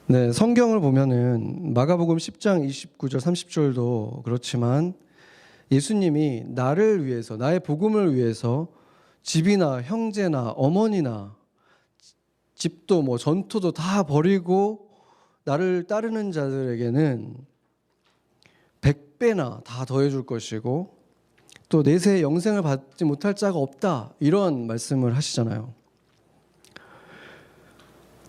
네, 성경을 보면은 마가복음 10장 29절 30절도 그렇지만 예수님이 나를 위해서, 나의 복음을 위해서 집이나 형제나 어머니나 집도 뭐 전토도 다 버리고 나를 따르는 자들에게는 100배나 다 더해줄 것이고 또 내세의 영생을 받지 못할 자가 없다, 이런 말씀을 하시잖아요.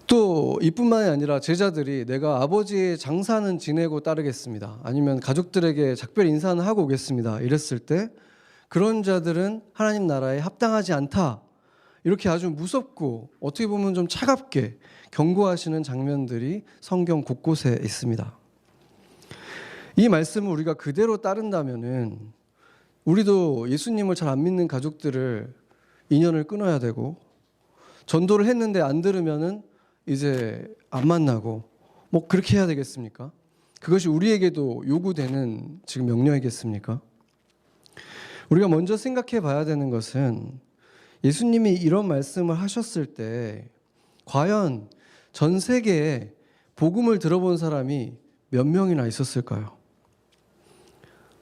또 이뿐만이 아니라 제자들이 내가 아버지의 장사는 지내고 따르겠습니다, 아니면 가족들에게 작별 인사는 하고 오겠습니다 이랬을 때 그런 자들은 하나님 나라에 합당하지 않다, 이렇게 아주 무섭고 어떻게 보면 좀 차갑게 경고하시는 장면들이 성경 곳곳에 있습니다. 이 말씀을 우리가 그대로 따른다면은 우리도 예수님을 잘 안 믿는 가족들을 인연을 끊어야 되고, 전도를 했는데 안 들으면은 이제 안 만나고 뭐 그렇게 해야 되겠습니까? 그것이 우리에게도 요구되는 지금 명령이겠습니까? 우리가 먼저 생각해 봐야 되는 것은 예수님이 이런 말씀을 하셨을 때 과연 전 세계에 복음을 들어본 사람이 몇 명이나 있었을까요?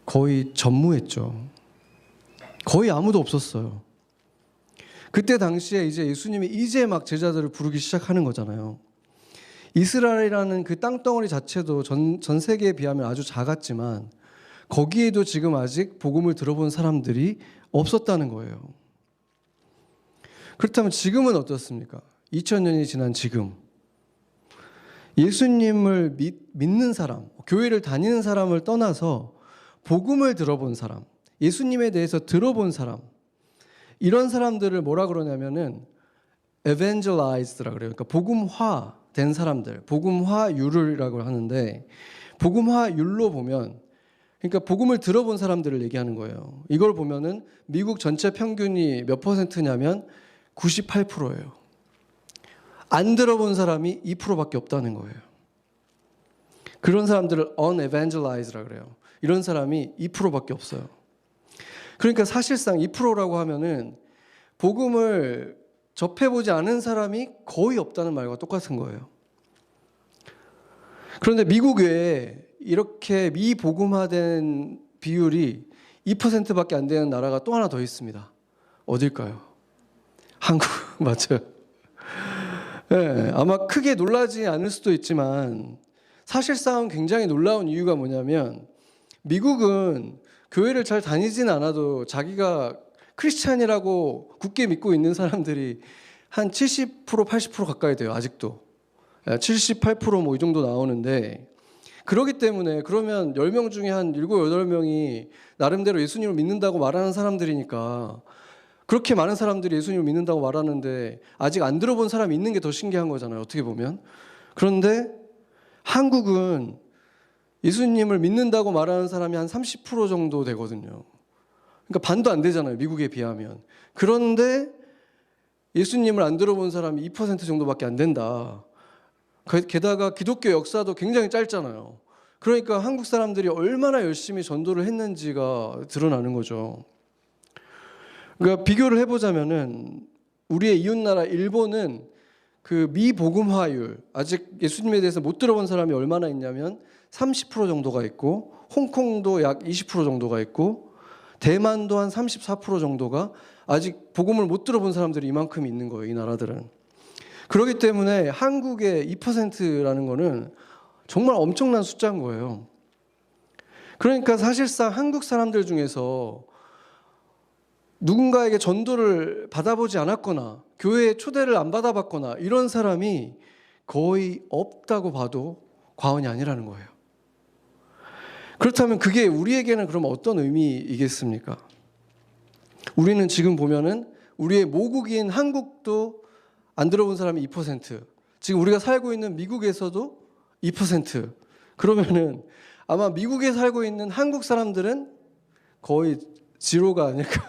거의 전무했죠. 거의 아무도 없었어요. 그때 당시에 이제 예수님이 이제 막 제자들을 부르기 시작하는 거잖아요. 이스라엘이라는 그 땅덩어리 자체도 전 세계에 비하면 아주 작았지만 거기에도 지금 아직 복음을 들어본 사람들이 없었다는 거예요. 그렇다면 지금은 어떻습니까? 2000년이 지난 지금 예수님을 믿는 사람, 교회를 다니는 사람을 떠나서 복음을 들어본 사람, 예수님에 대해서 들어본 사람, 이런 사람들을 뭐라 그러냐면은 evangelized라 그래요. 그러니까 복음화된 사람들, 복음화율이라고 하는데, 복음화율로 보면, 그러니까 복음을 들어본 사람들을 얘기하는 거예요. 이걸 보면은 미국 전체 평균이 몇 퍼센트냐면 98%예요. 안 들어본 사람이 2%밖에 없다는 거예요. 그런 사람들을 unevangelized라 그래요. 이런 사람이 2%밖에 없어요. 그러니까 사실상 2%라고 하면은 복음을 접해보지 않은 사람이 거의 없다는 말과 똑같은 거예요. 그런데 미국 외에 이렇게 미복음화된 비율이 2%밖에 안 되는 나라가 또 하나 더 있습니다. 어딜까요? 한국. 맞아요. 네, 아마 크게 놀라지 않을 수도 있지만 사실상 굉장히 놀라운 이유가 뭐냐면, 미국은 교회를 잘 다니진 않아도 자기가 크리스찬이라고 굳게 믿고 있는 사람들이 한 70%, 80% 가까이 돼요. 아직도 78% 이 정도 나오는데, 그렇기 때문에 그러면 10명 중에 한 7, 8명이 나름대로 예수님을 믿는다고 말하는 사람들이니까, 그렇게 많은 사람들이 예수님을 믿는다고 말하는데 아직 안 들어본 사람이 있는 게 더 신기한 거잖아요, 어떻게 보면. 그런데 한국은 예수님을 믿는다고 말하는 사람이 한 30% 정도 되거든요. 그러니까 반도 안 되잖아요, 미국에 비하면. 그런데 예수님을 안 들어본 사람이 2% 정도밖에 안 된다. 게다가 기독교 역사도 굉장히 짧잖아요. 그러니까 한국 사람들이 얼마나 열심히 전도를 했는지가 드러나는 거죠. 그러니까 비교를 해보자면은 우리의 이웃나라 일본은 그 미복음화율, 아직 예수님에 대해서 못 들어본 사람이 얼마나 있냐면 30% 정도가 있고, 홍콩도 약 20% 정도가 있고, 대만도 한 34% 정도가 아직 복음을 못 들어본 사람들이 이만큼 있는 거예요, 이 나라들은. 그렇기 때문에 한국의 2%라는 거는 정말 엄청난 숫자인 거예요. 그러니까 사실상 한국 사람들 중에서 누군가에게 전도를 받아보지 않았거나 교회에 초대를 안 받아봤거나 이런 사람이 거의 없다고 봐도 과언이 아니라는 거예요. 그렇다면 그게 우리에게는 그럼 어떤 의미이겠습니까? 우리는 지금 보면은 우리의 모국인 한국도 안 들어본 사람이 2%, 지금 우리가 살고 있는 미국에서도 2%, 그러면은 아마 미국에 살고 있는 한국 사람들은 거의 제로가 아닐까.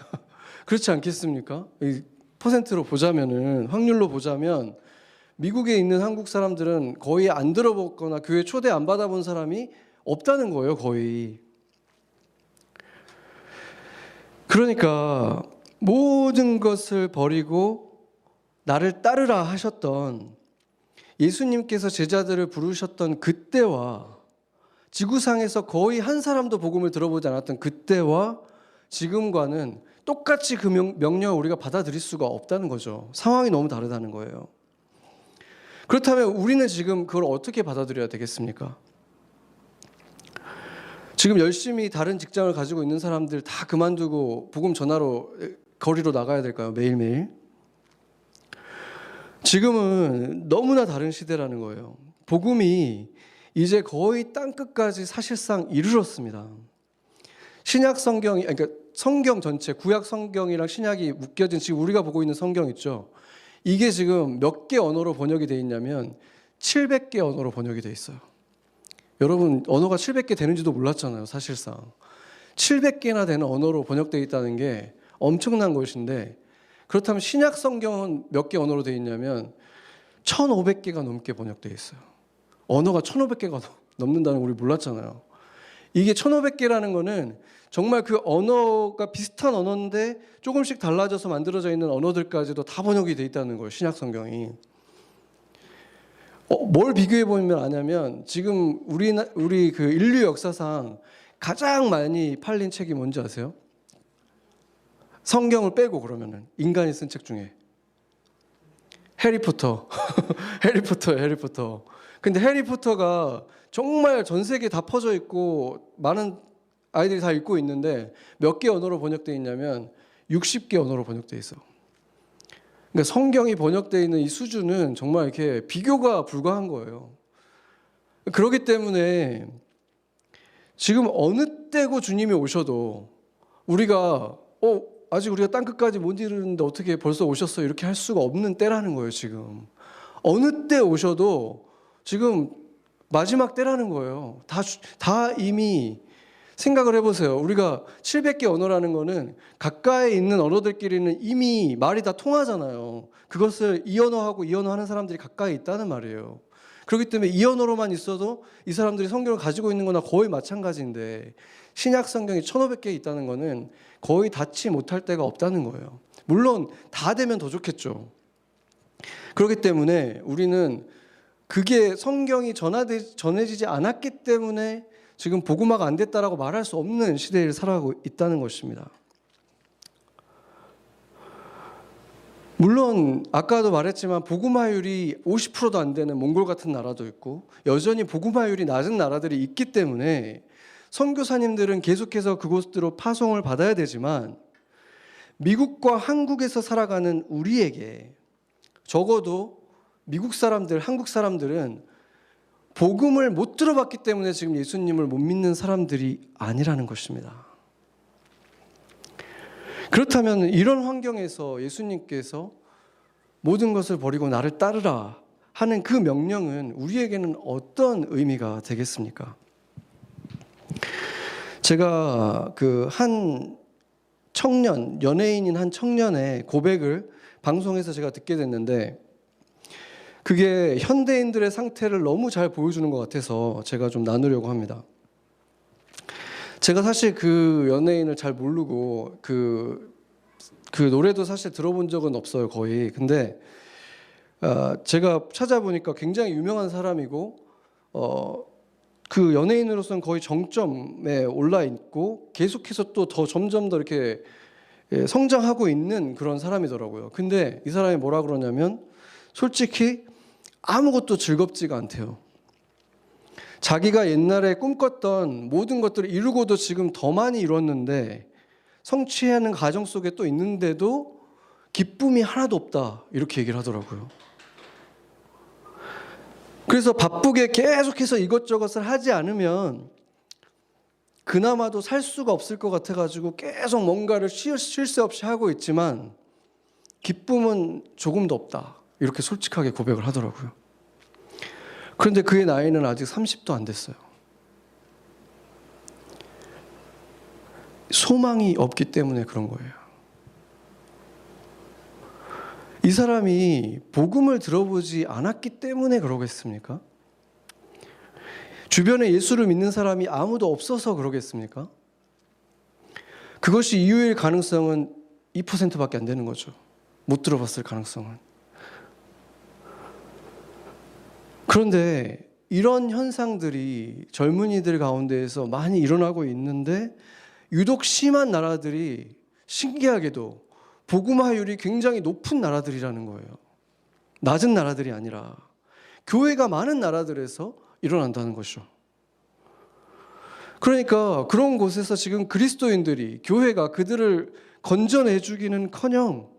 그렇지 않겠습니까? 이 퍼센트로 보자면은, 확률로 보자면 미국에 있는 한국 사람들은 거의 안 들어봤거나 교회 초대 안 받아본 사람이 없다는 거예요, 거의. 그러니까 모든 것을 버리고 나를 따르라 하셨던 예수님께서 제자들을 부르셨던 그때와 지구상에서 거의 한 사람도 복음을 들어보지 않았던 그때와 지금과는 똑같이 그 명령을 우리가 받아들일 수가 없다는 거죠. 상황이 너무 다르다는 거예요. 그렇다면 우리는 지금 그걸 어떻게 받아들여야 되겠습니까? 지금 열심히 다른 직장을 가지고 있는 사람들 다 그만두고 복음 전하러 거리로 나가야 될까요? 매일매일? 지금은 너무나 다른 시대라는 거예요. 복음이 이제 거의 땅끝까지 사실상 이르렀습니다. 신약 성경이, 그러니까 성경 전체, 구약 성경이랑 신약이 묶여진 지금 우리가 보고 있는 성경 있죠. 이게 지금 몇 개 언어로 번역이 되어 있냐면 700개 언어로 번역이 되어 있어요. 여러분 언어가 700개 되는지도 몰랐잖아요. 사실상 700개나 되는 언어로 번역되어 있다는 게 엄청난 것인데, 그렇다면 신약 성경은 몇 개 언어로 되어 있냐면 1500개가 넘게 번역되어 있어요. 언어가 1500개가 넘는다는 거 우리 몰랐잖아요. 이게 1500개라는 거는 정말 그 언어가 비슷한 언어인데 조금씩 달라져서 만들어져 있는 언어들까지도 다 번역이 되어 있다는 거예요. 신약 성경이. 뭘 비교해 보면 아냐면 지금 우리 그 인류 역사상 가장 많이 팔린 책이 뭔지 아세요? 성경을 빼고 그러면은 인간이 쓴 책 중에 해리포터. 해리포터예요, 해리포터. 근데 해리포터가 정말 전 세계에 다 퍼져 있고 많은 아이들이 다 읽고 있는데 몇 개 언어로 번역되어 있냐면 60개 언어로 번역되어 있어. 그러니까 성경이 번역되어 있는 이 수준은 정말 이렇게 비교가 불가한 거예요. 그렇기 때문에 지금 어느 때고 주님이 오셔도 우리가 아직 우리가 땅끝까지 못 이르는데 어떻게 벌써 오셨어 이렇게 할 수가 없는 때라는 거예요. 지금 어느 때 오셔도 지금 마지막 때라는 거예요. 다 이미 생각을 해보세요. 우리가 700개 언어라는 거는 가까이 있는 언어들끼리는 이미 말이 다 통하잖아요. 그것을 이 언어하고 이 언어 하는 사람들이 가까이 있다는 말이에요. 그렇기 때문에 이 언어로만 있어도 이 사람들이 성경을 가지고 있는 거나 거의 마찬가지인데, 신약 성경이 1500개 있다는 거는 거의 닿지 못할 데가 없다는 거예요. 물론 다 되면 더 좋겠죠. 그렇기 때문에 우리는 그게 성경이 전해지지 않았기 때문에 지금 복음화가 안 됐다라고 말할 수 없는 시대를 살아가고 있다는 것입니다. 물론 아까도 말했지만 복음화율이 50%도 안 되는 몽골 같은 나라도 있고 여전히 복음화율이 낮은 나라들이 있기 때문에 선교사님들은 계속해서 그곳으로 파송을 받아야 되지만, 미국과 한국에서 살아가는 우리에게 적어도 미국 사람들, 한국 사람들은 복음을 못 들어봤기 때문에 지금 예수님을 못 믿는 사람들이 아니라는 것입니다. 그렇다면 이런 환경에서 예수님께서 모든 것을 버리고 나를 따르라 하는 그 명령은 우리에게는 어떤 의미가 되겠습니까? 제가 그 한 청년, 연예인인 한 청년의 고백을 방송에서 제가 듣게 됐는데, 그게 현대인들의 상태를 너무 잘 보여주는 것 같아서 제가 좀 나누려고 합니다. 제가 사실 그 연예인을 잘 모르고 그 노래도 사실 들어본 적은 없어요, 거의. 근데 제가 찾아보니까 굉장히 유명한 사람이고 그 연예인으로서는 거의 정점에 올라 있고 계속해서 또 더 점점 더 이렇게 성장하고 있는 그런 사람이더라고요. 근데 이 사람이 뭐라 그러냐면 솔직히 아무것도 즐겁지가 않대요. 자기가 옛날에 꿈꿨던 모든 것들을 이루고도 지금 더 많이 이뤘는데 성취하는 과정 속에 또 있는데도 기쁨이 하나도 없다, 이렇게 얘기를 하더라고요. 그래서 바쁘게 계속해서 이것저것을 하지 않으면 그나마도 살 수가 없을 것 같아가지고 계속 뭔가를 쉴 새 없이 하고 있지만 기쁨은 조금도 없다, 이렇게 솔직하게 고백을 하더라고요. 그런데 그의 나이는 아직 30도 안 됐어요. 소망이 없기 때문에 그런 거예요. 이 사람이 복음을 들어보지 않았기 때문에 그러겠습니까? 주변에 예수를 믿는 사람이 아무도 없어서 그러겠습니까? 그것이 이유일 가능성은 2%밖에 안 되는 거죠. 못 들어봤을 가능성은. 그런데 이런 현상들이 젊은이들 가운데에서 많이 일어나고 있는데 유독 심한 나라들이 신기하게도 복음화율이 굉장히 높은 나라들이라는 거예요. 낮은 나라들이 아니라 교회가 많은 나라들에서 일어난다는 것이죠. 그러니까 그런 곳에서 지금 그리스도인들이, 교회가 그들을 건져내주기는커녕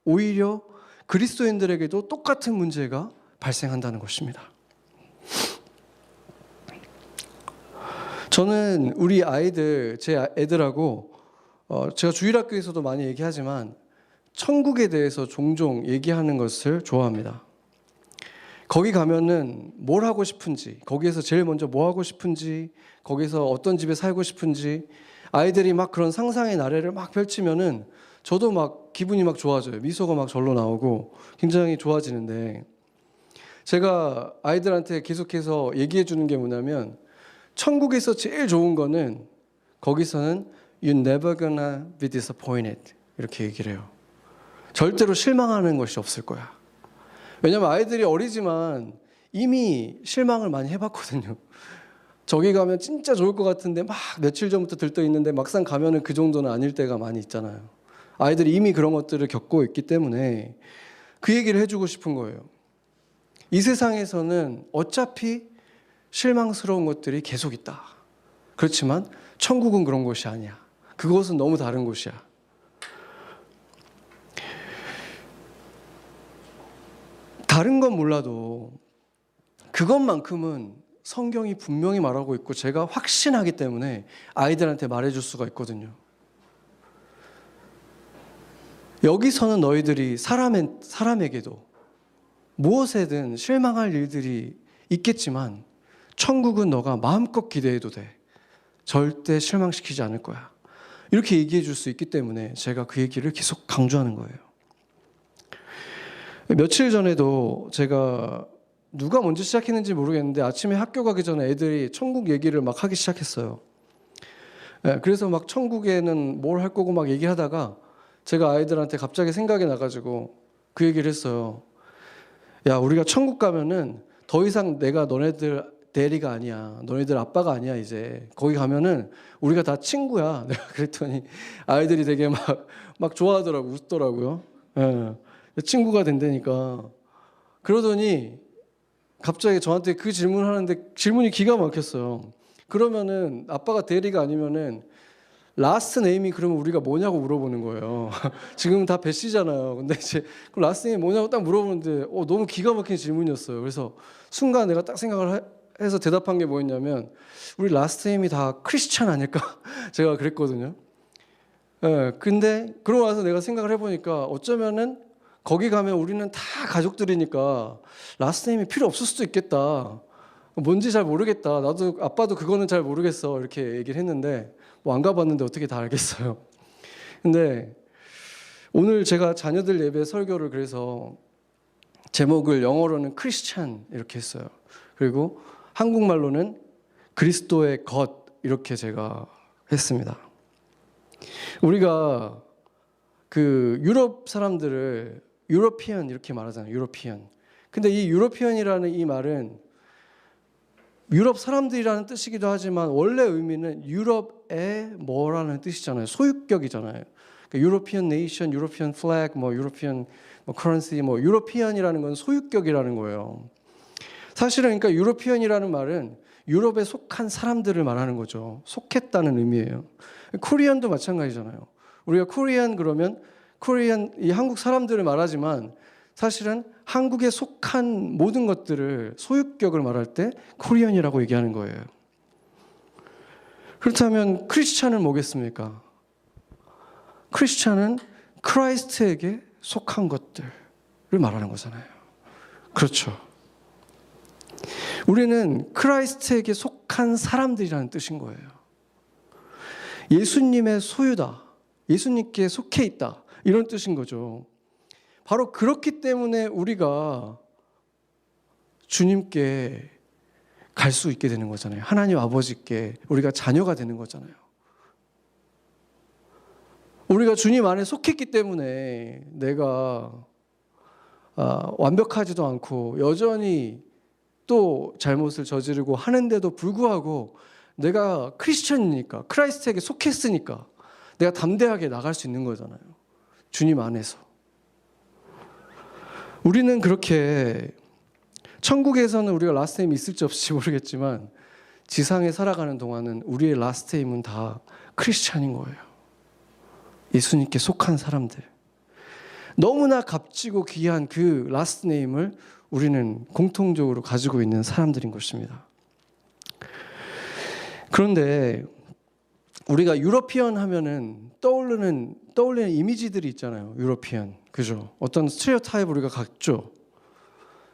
오히려 그리스도인들에게도 똑같은 문제가 발생한다는 것입니다. 저는 우리 아이들, 제 애들하고 제가 주일학교에서도 많이 얘기하지만 천국에 대해서 종종 얘기하는 것을 좋아합니다. 거기 가면은 뭘 하고 싶은지, 거기에서 제일 먼저 뭐 하고 싶은지, 거기서 어떤 집에 살고 싶은지, 아이들이 막 그런 상상의 나래를 막 펼치면은 저도 막 기분이 막 좋아져요. 미소가 막 절로 나오고 굉장히 좋아지는데, 제가 아이들한테 계속해서 얘기해 주는 게 뭐냐면, 천국에서 제일 좋은 거는 거기서는 You're never gonna be disappointed 이렇게 얘기를 해요. 절대로 실망하는 것이 없을 거야. 왜냐면 아이들이 어리지만 이미 실망을 많이 해봤거든요. 저기 가면 진짜 좋을 것 같은데 막 며칠 전부터 들떠 있는데 막상 가면은 그 정도는 아닐 때가 많이 있잖아요. 아이들이 이미 그런 것들을 겪고 있기 때문에 그 얘기를 해주고 싶은 거예요. 이 세상에서는 어차피 실망스러운 것들이 계속 있다. 그렇지만 천국은 그런 곳이 아니야. 그것은 너무 다른 곳이야. 다른 건 몰라도 그것만큼은 성경이 분명히 말하고 있고 제가 확신하기 때문에 아이들한테 말해줄 수가 있거든요. 여기서는 너희들이 사람에게도 무엇에든 실망할 일들이 있겠지만 천국은 너가 마음껏 기대해도 돼. 절대 실망시키지 않을 거야. 이렇게 얘기해 줄 수 있기 때문에 제가 그 얘기를 계속 강조하는 거예요. 며칠 전에도 제가 누가 먼저 시작했는지 모르겠는데 아침에 학교 가기 전에 애들이 천국 얘기를 막 하기 시작했어요. 그래서 막 천국에는 뭘 할 거고 막 얘기하다가 제가 아이들한테 갑자기 생각이 나가지고 그 얘기를 했어요. 야, 우리가 천국 가면은 더 이상 내가 너네들 대리가 아니야. 너희들 아빠가 아니야. 이제 거기 가면은 우리가 다 친구야. 내가 그랬더니 아이들이 되게 막 좋아하더라고, 웃더라고요. 친구가 된다니까. 그러더니 갑자기 저한테 그 질문을 하는데 질문이 기가 막혔어요. 그러면은 아빠가 대리가 아니면은 라스트 네임이 그러면 우리가 뭐냐고 물어보는 거예요. 지금 다 배씨잖아요. 근데 이제 그 라스트 네임이 뭐냐고 딱 물어보는데 너무 기가 막힌 질문이었어요. 그래서 순간 내가 딱 생각을 해서 대답한 게 뭐였냐면 우리 라스트 네임이 다 크리스찬 아닐까? 제가 그랬거든요. 근데 그러고 나서 내가 생각을 해보니까 어쩌면은 거기 가면 우리는 다 가족들이니까 라스트 네임이 필요 없을 수도 있겠다. 뭔지 잘 모르겠다. 나도 아빠도 그거는 잘 모르겠어. 이렇게 얘기를 했는데 뭐 안 가봤는데 어떻게 다 알겠어요. 근데 오늘 제가 자녀들 예배 설교를 그래서 제목을 영어로는 크리스찬 이렇게 했어요. 그리고 한국말로는 그리스도의 것 이렇게 제가 했습니다. 우리가 그 유럽 사람들을 유러피언 이렇게 말하잖아요. 유러피언. 근데 이 유러피언이라는 이 말은 유럽 사람들이라는 뜻이기도 하지만 원래 의미는 유럽의 뭐라는 뜻이잖아요. 소유격이잖아요. 그러니까 유로피언 네이션, 유로피언 플래그, 유로피언 커런시, 유로피언이라는 건 소유격이라는 거예요. 사실은 그러니까 유로피언이라는 말은 유럽에 속한 사람들을 말하는 거죠. 속했다는 의미예요. 코리안도 마찬가지잖아요. 우리가 코리안 그러면 코리안 이 한국 사람들을 말하지만 사실은 한국에 속한 모든 것들을 소유격을 말할 때 코리안이라고 얘기하는 거예요. 그렇다면 크리스찬은 뭐겠습니까? 크리스찬은 크라이스트에게 속한 것들을 말하는 거잖아요. 그렇죠. 우리는 크라이스트에게 속한 사람들이라는 뜻인 거예요. 예수님의 소유다. 예수님께 속해 있다. 이런 뜻인 거죠. 바로 그렇기 때문에 우리가 주님께 갈 수 있게 되는 거잖아요. 하나님 아버지께 우리가 자녀가 되는 거잖아요. 우리가 주님 안에 속했기 때문에 내가 완벽하지도 않고 여전히 또 잘못을 저지르고 하는데도 불구하고 내가 크리스천이니까, 크라이스트에게 속했으니까 내가 담대하게 나갈 수 있는 거잖아요. 주님 안에서. 우리는 그렇게 천국에서는 우리가 라스트 네임이 있을지 없을지 모르겠지만 지상에 살아가는 동안은 우리의 라스트 네임은 다 크리스찬인 거예요. 예수님께 속한 사람들. 너무나 값지고 귀한 그 라스트 네임을 우리는 공통적으로 가지고 있는 사람들인 것입니다. 그런데 우리가 유러피언 하면은 떠올리는 이미지들이 있잖아요. 유러피언. 그죠? 어떤 스테레오타입 우리가 갖죠.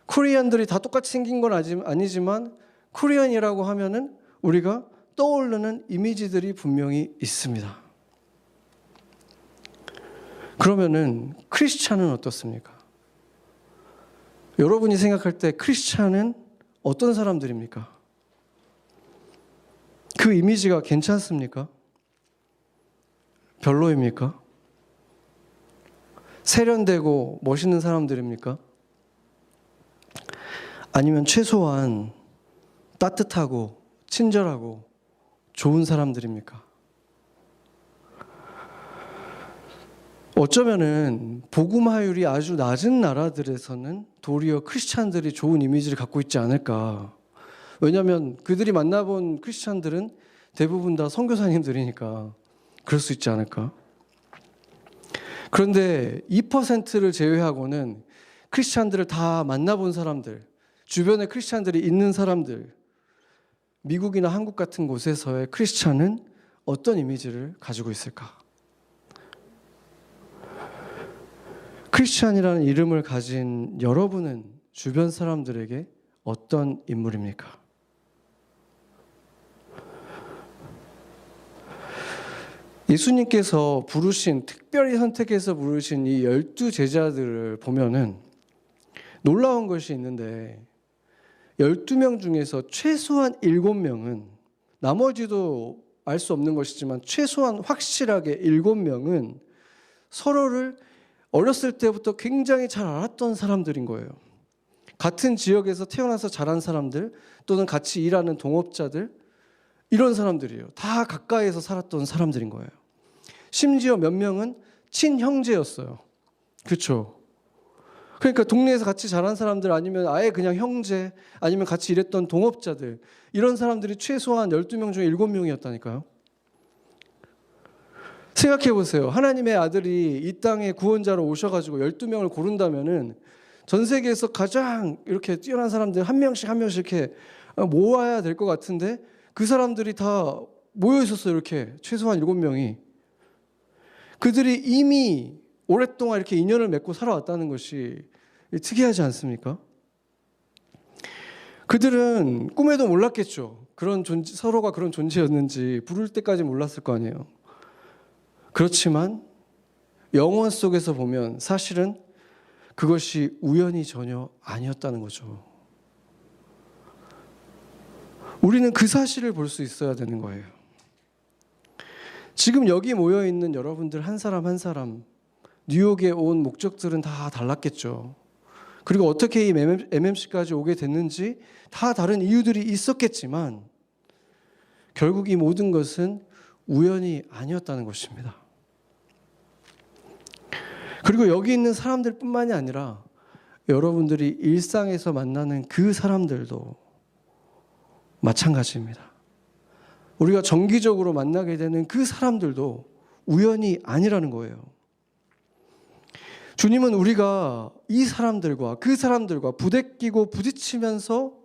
코리안들이 다 똑같이 생긴 건 아니지만 코리안이라고 하면은 우리가 떠오르는 이미지들이 분명히 있습니다. 그러면은 크리스찬은 어떻습니까? 여러분이 생각할 때 크리스찬은 어떤 사람들입니까? 그 이미지가 괜찮습니까? 별로입니까? 세련되고 멋있는 사람들입니까? 아니면 최소한 따뜻하고 친절하고 좋은 사람들입니까? 어쩌면은 복음화율이 아주 낮은 나라들에서는 도리어 크리스찬들이 좋은 이미지를 갖고 있지 않을까. 왜냐하면 그들이 만나본 크리스찬들은 대부분 다 선교사님들이니까 그럴 수 있지 않을까. 그런데 2%를 제외하고는 크리스찬들을 다 만나본 사람들, 주변에 크리스찬들이 있는 사람들, 미국이나 한국 같은 곳에서의 크리스찬은 어떤 이미지를 가지고 있을까? 크리스찬이라는 이름을 가진 여러분은 주변 사람들에게 어떤 인물입니까? 예수님께서 특별히 선택해서 부르신 이 12제자들을 보면은 놀라운 것이 있는데 12명 중에서 최소한 7명은, 나머지도 알 수 없는 것이지만 최소한 확실하게 7명은 서로를 어렸을 때부터 굉장히 잘 알았던 사람들인 거예요. 같은 지역에서 태어나서 자란 사람들 또는 같이 일하는 동업자들, 이런 사람들이에요. 다 가까이에서 살았던 사람들인 거예요. 심지어 몇 명은 친형제였어요. 그렇죠? 그러니까 동네에서 같이 자란 사람들, 아니면 아예 그냥 형제, 아니면 같이 일했던 동업자들, 이런 사람들이 최소한 12명 중에 7명이었다니까요. 생각해 보세요. 하나님의 아들이 이 땅에 구원자로 오셔가지고 12명을 고른다면은 전 세계에서 가장 이렇게 뛰어난 사람들 한 명씩 이렇게 모아야 될 것 같은데 그 사람들이 다 모여 있었어요. 이렇게 최소한 7명이. 그들이 이미 오랫동안 이렇게 인연을 맺고 살아왔다는 것이 특이하지 않습니까? 그들은 꿈에도 몰랐겠죠. 서로가 그런 존재였는지 부를 때까지 몰랐을 거 아니에요. 그렇지만 영혼 속에서 보면 사실은 그것이 우연이 전혀 아니었다는 거죠. 우리는 그 사실을 볼 수 있어야 되는 거예요. 지금 여기 모여있는 여러분들 한 사람 한 사람, 뉴욕에 온 목적들은 다 달랐겠죠. 그리고 어떻게 이 MMC까지 오게 됐는지 다 다른 이유들이 있었겠지만 결국 이 모든 것은 우연이 아니었다는 것입니다. 그리고 여기 있는 사람들뿐만이 아니라 여러분들이 일상에서 만나는 그 사람들도 마찬가지입니다. 우리가 정기적으로 만나게 되는 그 사람들도 우연이 아니라는 거예요. 주님은 우리가 이 사람들과 그 사람들과 부대끼고 부딪히면서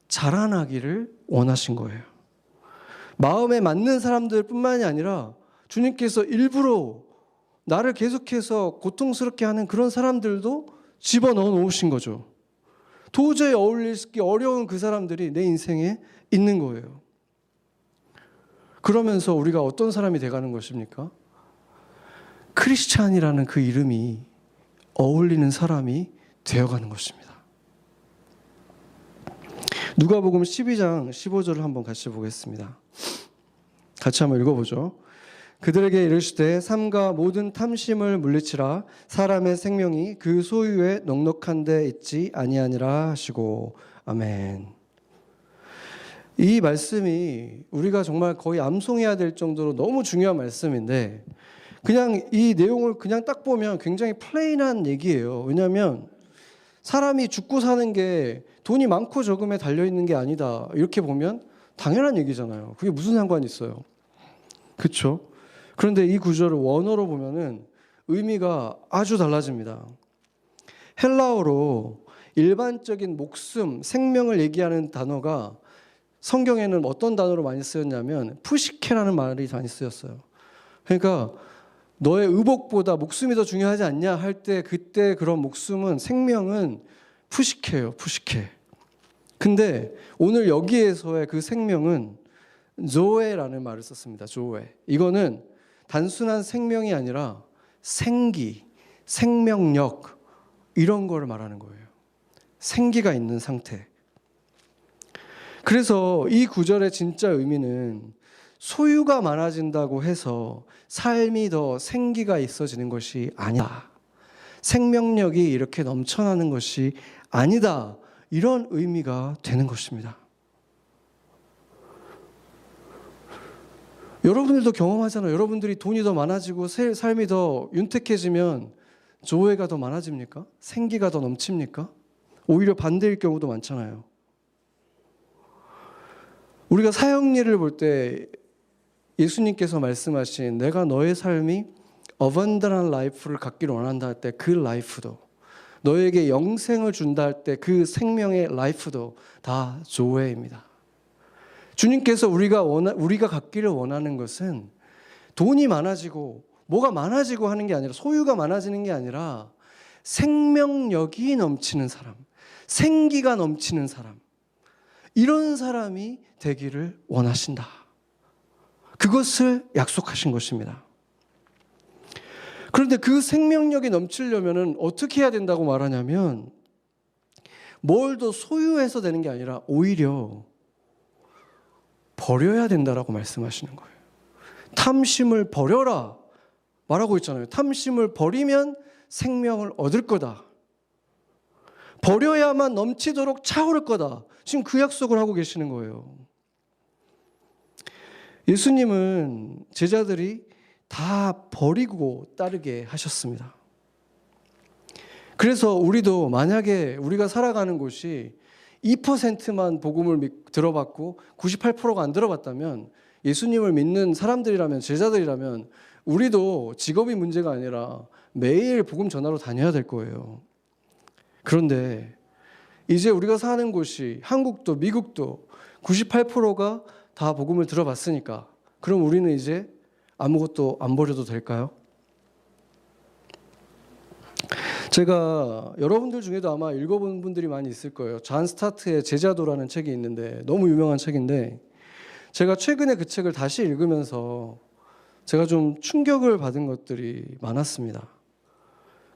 자라나기를 원하신 거예요. 마음에 맞는 사람들뿐만이 아니라 주님께서 일부러 나를 계속해서 고통스럽게 하는 그런 사람들도 집어넣어 놓으신 거죠. 도저히 어울리기 어려운 그 사람들이 내 인생에 있는 거예요. 그러면서 우리가 어떤 사람이 돼가는 것입니까? 크리스찬이라는 그 이름이 어울리는 사람이 되어가는 것입니다. 누가복음 12장 15절을 한번 같이 보겠습니다. 같이 한번 읽어보죠. 그들에게 이르시되 삼가 모든 탐심을 물리치라. 사람의 생명이 그 소유에 넉넉한 데 있지 아니하니라 하시고, 아멘. 이 말씀이 우리가 정말 거의 암송해야 될 정도로 너무 중요한 말씀인데 그냥 이 내용을 그냥 딱 보면 굉장히 플레인한 얘기예요. 왜냐하면 사람이 죽고 사는 게 돈이 많고 적음에 달려있는 게 아니다. 이렇게 보면 당연한 얘기잖아요. 그게 무슨 상관이 있어요. 그렇죠? 그런데 이 구절을 원어로 보면은 의미가 아주 달라집니다. 헬라어로 일반적인 목숨, 생명을 얘기하는 단어가 성경에는 어떤 단어로 많이 쓰였냐면 푸시케라는 말이 많이 쓰였어요. 그러니까 너의 의복보다 목숨이 더 중요하지 않냐 할 때 그때 그런 목숨은 생명은 푸시케예요. 푸시케. 근데 오늘 여기에서의 그 생명은 조에라는 말을 썼습니다. 조에. 이거는 단순한 생명이 아니라 생기, 생명력 이런 거를 말하는 거예요. 생기가 있는 상태. 그래서 이 구절의 진짜 의미는 소유가 많아진다고 해서 삶이 더 생기가 있어지는 것이 아니다. 생명력이 이렇게 넘쳐나는 것이 아니다. 이런 의미가 되는 것입니다. 여러분들도 경험하잖아요. 여러분들이 돈이 더 많아지고 삶이 더 윤택해지면 조회가 더 많아집니까? 생기가 더 넘칩니까? 오히려 반대일 경우도 많잖아요. 우리가 사형리를 볼 때 예수님께서 말씀하신 내가 너의 삶이 abundant life를 갖기를 원한다 할 때 그 life도 너에게 영생을 준다 할 때 그 생명의 life도 다 조회입니다. 주님께서 우리가 갖기를 원하는 것은 돈이 많아지고 뭐가 많아지고 하는 게 아니라 소유가 많아지는 게 아니라 생명력이 넘치는 사람, 생기가 넘치는 사람 이런 사람이 되기를 원하신다. 그것을 약속하신 것입니다. 그런데 그 생명력이 넘치려면 어떻게 해야 된다고 말하냐면 뭘 더 소유해서 되는 게 아니라 오히려 버려야 된다라고 말씀하시는 거예요. 탐심을 버려라 말하고 있잖아요. 탐심을 버리면 생명을 얻을 거다. 버려야만 넘치도록 차오를 거다. 지금 그 약속을 하고 계시는 거예요. 예수님은 제자들이 다 버리고 따르게 하셨습니다. 그래서 우리도 만약에 우리가 살아가는 곳이 2%만 복음을 들어봤고 98%가 안 들어봤다면 예수님을 믿는 사람들이라면 제자들이라면 우리도 직업이 문제가 아니라 매일 복음 전하러 다녀야 될 거예요. 그런데 이제 우리가 사는 곳이 한국도 미국도 98%가 다 복음을 들어봤으니까 그럼 우리는 이제 아무것도 안 버려도 될까요? 제가 여러분들 중에도 아마 읽어본 분들이 많이 있을 거예요. 존 스타트의 제자도라는 책이 있는데 너무 유명한 책인데 제가 최근에 그 책을 다시 읽으면서 제가 좀 충격을 받은 것들이 많았습니다.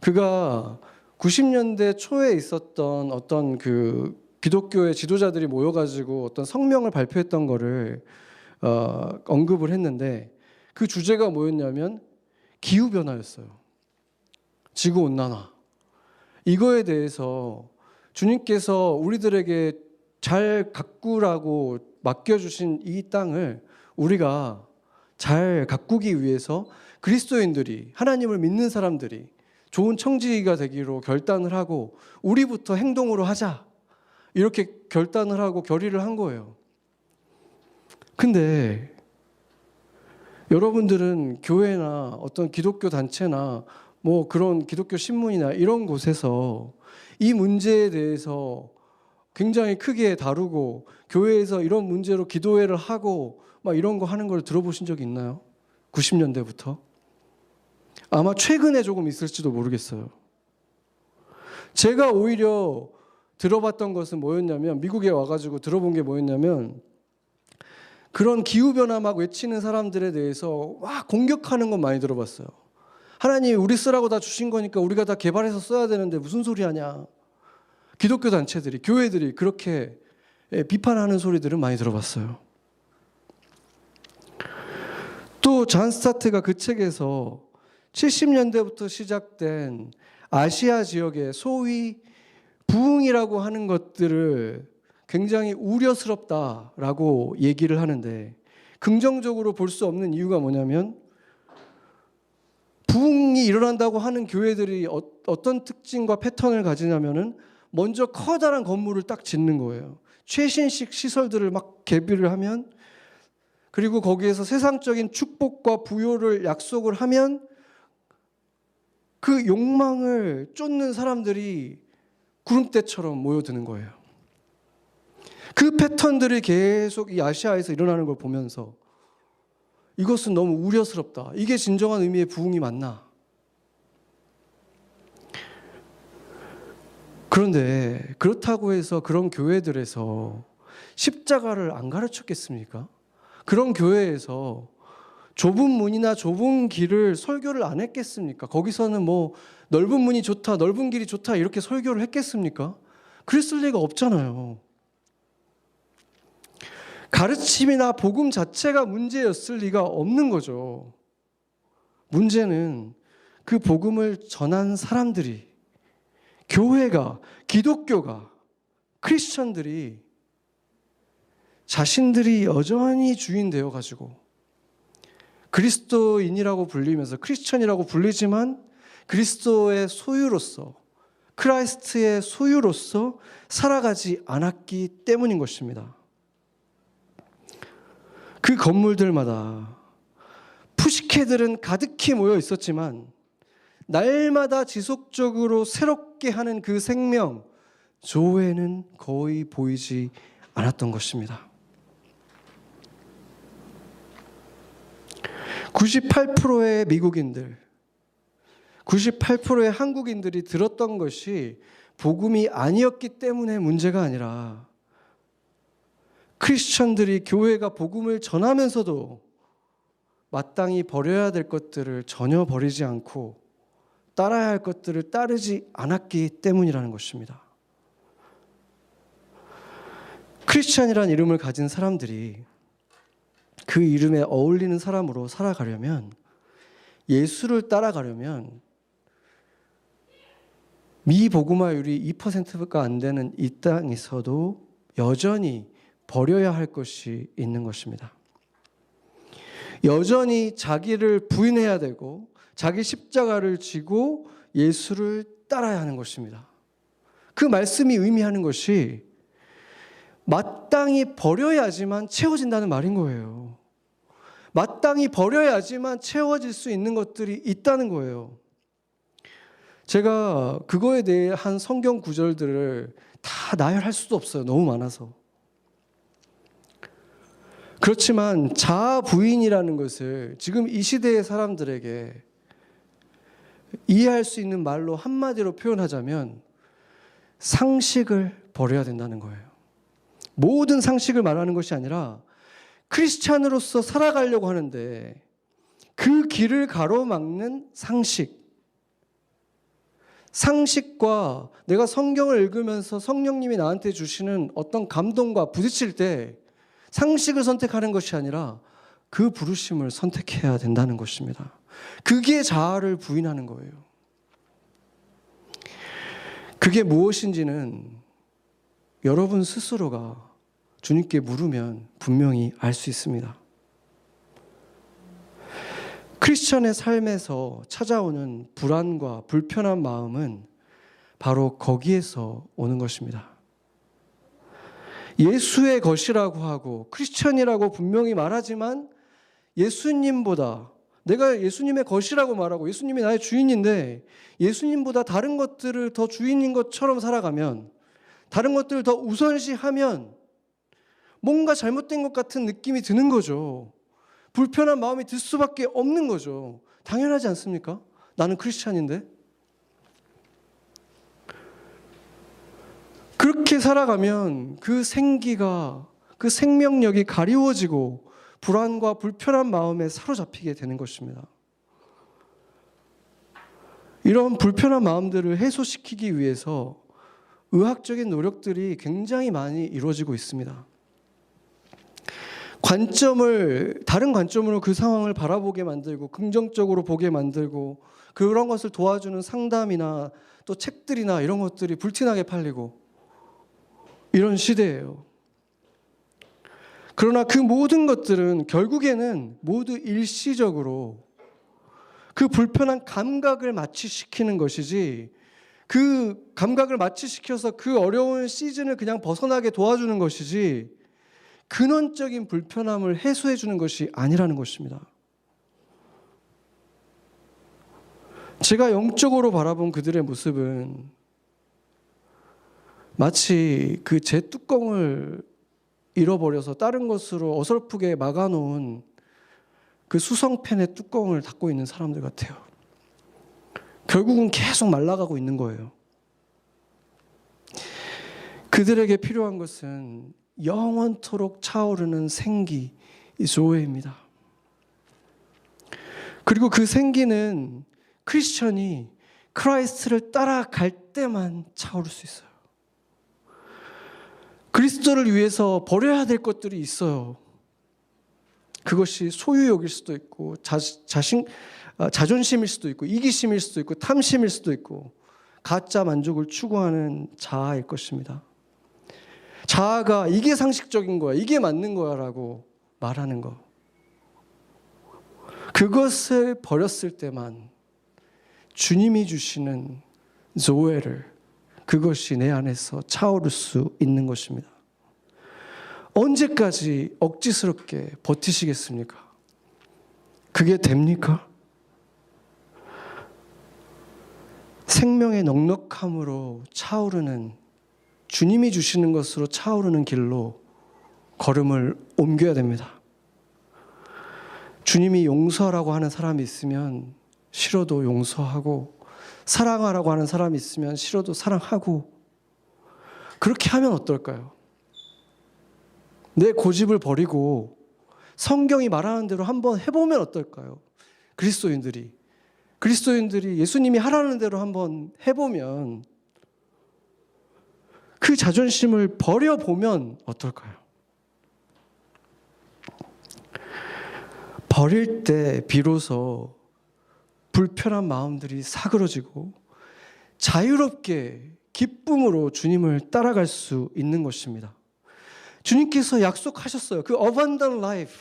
그가 90년대 초에 있었던 어떤 그 기독교의 지도자들이 모여가지고 어떤 성명을 발표했던 거를 언급을 했는데 그 주제가 뭐였냐면 기후변화였어요. 지구온난화. 이거에 대해서 주님께서 우리들에게 잘 가꾸라고 맡겨주신 이 땅을 우리가 잘 가꾸기 위해서 그리스도인들이 하나님을 믿는 사람들이 좋은 청지기가 되기로 결단을 하고 우리부터 행동으로 하자 이렇게 결단을 하고 결의를 한 거예요. 근데 여러분들은 교회나 어떤 기독교 단체나 뭐 그런 기독교 신문이나 이런 곳에서 이 문제에 대해서 굉장히 크게 다루고 교회에서 이런 문제로 기도회를 하고 막 이런 거 하는 걸 들어보신 적 있나요? 90년대부터? 아마 최근에 조금 있을지도 모르겠어요. 제가 오히려 들어봤던 것은 뭐였냐면 미국에 와가지고 들어본 게 뭐였냐면 그런 기후변화 막 외치는 사람들에 대해서 막 공격하는 건 많이 들어봤어요. 하나님이 우리 쓰라고 다 주신 거니까 우리가 다 개발해서 써야 되는데 무슨 소리 하냐. 기독교 단체들이, 교회들이 그렇게 비판하는 소리들은 많이 들어봤어요. 또 존 스타트가 그 책에서 70년대부터 시작된 아시아 지역의 소위 부흥이라고 하는 것들을 굉장히 우려스럽다라고 얘기를 하는데, 긍정적으로 볼 수 없는 이유가 뭐냐면 부흥이 일어난다고 하는 교회들이 어떤 특징과 패턴을 가지냐면은 먼저 커다란 건물을 딱 짓는 거예요. 최신식 시설들을 막 개비를 하면, 그리고 거기에서 세상적인 축복과 부요를 약속을 하면 그 욕망을 쫓는 사람들이 구름대처럼 모여드는 거예요. 그 패턴들이 계속 이 아시아에서 일어나는 걸 보면서 이것은 너무 우려스럽다. 이게 진정한 의미의 부흥이 맞나? 그런데 그렇다고 해서 그런 교회들에서 십자가를 안 가르쳤겠습니까? 그런 교회에서 좁은 문이나 좁은 길을 설교를 안 했겠습니까? 거기서는 뭐 넓은 문이 좋다, 넓은 길이 좋다 이렇게 설교를 했겠습니까? 그랬을 리가 없잖아요. 가르침이나 복음 자체가 문제였을 리가 없는 거죠. 문제는 그 복음을 전한 사람들이, 교회가, 기독교가, 크리스천들이 자신들이 여전히 주인 되어가지고 그리스도인이라고 불리면서, 크리스천이라고 불리지만 그리스도의 소유로서, 크라이스트의 소유로서 살아가지 않았기 때문인 것입니다. 그 건물들마다 푸시케들은 가득히 모여 있었지만 날마다 지속적으로 새롭게 하는 그 생명, 조회는 거의 보이지 않았던 것입니다. 98%의 미국인들, 98%의 한국인들이 들었던 것이 복음이 아니었기 때문에 문제가 아니라, 크리스천들이, 교회가 복음을 전하면서도 마땅히 버려야 될 것들을 전혀 버리지 않고 따라야 할 것들을 따르지 않았기 때문이라는 것입니다. 크리스천이라는 이름을 가진 사람들이 그 이름에 어울리는 사람으로 살아가려면, 예수를 따라가려면 미복음화율이 2%가 안 되는 이 땅에서도 여전히 버려야 할 것이 있는 것입니다. 여전히 자기를 부인해야 되고 자기 십자가를 지고 예수를 따라야 하는 것입니다. 그 말씀이 의미하는 것이 마땅히 버려야지만 채워진다는 말인 거예요. 마땅히 버려야지만 채워질 수 있는 것들이 있다는 거예요. 제가 그거에 대한 성경 구절들을 다 나열할 수도 없어요. 너무 많아서. 그렇지만 자아 부인이라는 것을 지금 이 시대의 사람들에게 이해할 수 있는 말로 한마디로 표현하자면 상식을 버려야 된다는 거예요. 모든 상식을 말하는 것이 아니라 크리스찬으로서 살아가려고 하는데 그 길을 가로막는 상식과 내가 성경을 읽으면서 성령님이 나한테 주시는 어떤 감동과 부딪힐 때 상식을 선택하는 것이 아니라 그 부르심을 선택해야 된다는 것입니다. 그게 자아를 부인하는 거예요. 그게 무엇인지는 여러분 스스로가 주님께 물으면 분명히 알 수 있습니다. 크리스천의 삶에서 찾아오는 불안과 불편한 마음은 바로 거기에서 오는 것입니다. 예수의 것이라고 하고 크리스천이라고 분명히 말하지만 예수님보다, 내가 예수님의 것이라고 말하고 예수님이 나의 주인인데 예수님보다 다른 것들을 더 주인인 것처럼 살아가면, 다른 것들을 더 우선시하면 뭔가 잘못된 것 같은 느낌이 드는 거죠. 불편한 마음이 들 수밖에 없는 거죠. 당연하지 않습니까? 나는 크리스찬인데. 그렇게 살아가면 그 생기가, 그 생명력이 가리워지고 불안과 불편한 마음에 사로잡히게 되는 것입니다. 이런 불편한 마음들을 해소시키기 위해서 의학적인 노력들이 굉장히 많이 이루어지고 있습니다. 다른 관점으로 그 상황을 바라보게 만들고 긍정적으로 보게 만들고 그런 것을 도와주는 상담이나 또 책들이나 이런 것들이 불티나게 팔리고, 이런 시대예요. 그러나 그 모든 것들은 결국에는 모두 일시적으로 그 불편한 감각을 마취시키는 것이지, 그 감각을 마취시켜서 그 어려운 시즌을 그냥 벗어나게 도와주는 것이지 근원적인 불편함을 해소해 주는 것이 아니라는 것입니다. 제가 영적으로 바라본 그들의 모습은 마치 그 재 뚜껑을 잃어버려서 다른 것으로 어설프게 막아놓은 그 수성팬의 뚜껑을 닫고 있는 사람들 같아요. 결국은 계속 말라가고 있는 거예요. 그들에게 필요한 것은 영원토록 차오르는 생기, 조회입니다. 그리고 그 생기는 크리스천이 크라이스트를 따라갈 때만 차오를 수 있어요. 그리스도를 위해서 버려야 될 것들이 있어요. 그것이 소유욕일 수도 있고 자존심일 수도 있고 이기심일 수도 있고 탐심일 수도 있고 가짜 만족을 추구하는 자아일 것입니다. 자아가 이게 상식적인 거야, 이게 맞는 거야 라고 말하는 거. 그것을 버렸을 때만 주님이 주시는 조회를, 그것이 내 안에서 차오를 수 있는 것입니다. 언제까지 억지스럽게 버티시겠습니까? 그게 됩니까? 생명의 넉넉함으로 차오르는, 주님이 주시는 것으로 차오르는 길로 걸음을 옮겨야 됩니다. 주님이 용서하라고 하는 사람이 있으면 싫어도 용서하고, 사랑하라고 하는 사람이 있으면 싫어도 사랑하고, 그렇게 하면 어떨까요? 내 고집을 버리고 성경이 말하는 대로 한번 해보면 어떨까요? 그리스도인들이 예수님이 하라는 대로 한번 해보면, 그 자존심을 버려보면 어떨까요? 버릴 때 비로소 불편한 마음들이 사그러지고 자유롭게 기쁨으로 주님을 따라갈 수 있는 것입니다. 주님께서 약속하셨어요. 그 abundant life,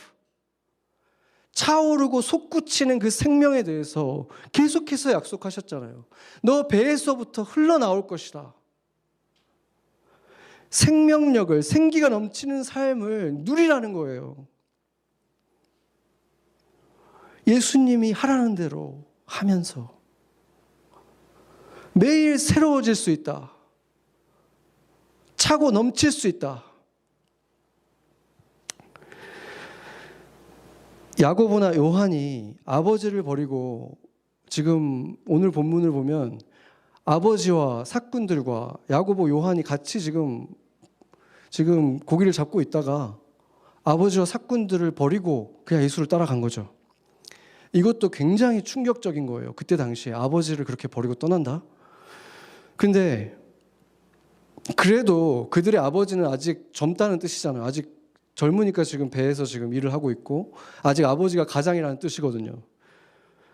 차오르고 솟구치는 그 생명에 대해서 계속해서 약속하셨잖아요. 너 배에서부터 흘러나올 것이다. 생명력을, 생기가 넘치는 삶을 누리라는 거예요. 예수님이 하라는 대로 하면서 매일 새로워질 수 있다. 차고 넘칠 수 있다. 야고보나 요한이 아버지를 버리고, 지금 오늘 본문을 보면 아버지와 사꾼들과 야고보, 요한이 같이 지금 고기를 잡고 있다가 아버지와 사꾼들을 버리고 그냥 예수를 따라간 거죠. 이것도 굉장히 충격적인 거예요. 그때 당시에 아버지를 그렇게 버리고 떠난다? 근데 그래도 그들의 아버지는 아직 젊다는 뜻이잖아요. 아직 젊으니까 지금 배에서 지금 일을 하고 있고, 아직 아버지가 가장이라는 뜻이거든요.